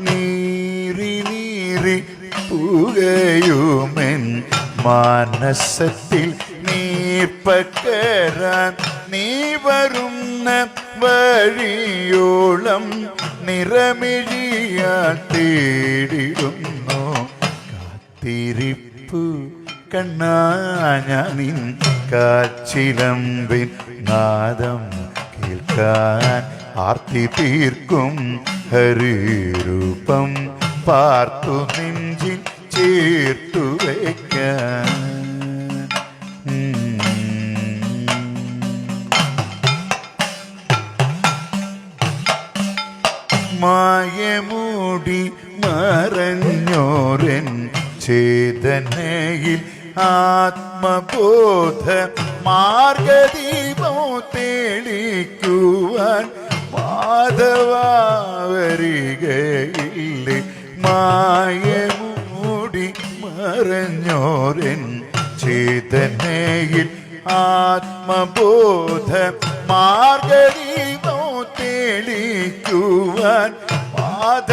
നീറി നീറി പുകയുമെൻ മാനസത്തിൽ നീർപ്പക്കരാൻ നീ വരുന്ന വഴിയോളം നിറമിഴിയാൽ തേടിടുന്നു കാത്തിരിപ്പു കണ്ണാഞ്ഞ നിൻ കാച്ചിലമ്പിൻ നാദം കേൾക്കാൻ ആർത്തി തീർക്കും ഹരിരൂപം പാർത്തു നെഞ്ചിൽ ചേർത്തു വയ്ക്കാൻ മായമൂടി മറഞ്ഞോരൻ ചേതനയിൽ ആത്മബോധ മാർഗദീപം തെളിക്കുവാൻ മാധവരികയില്ലേ മായമൂടി മറഞ്ഞോരൻ ചേതനയിൽ ആത്മബോധ മാർഗദീപം തെളിക്കുവാൻ മാധവരികയില്ലേ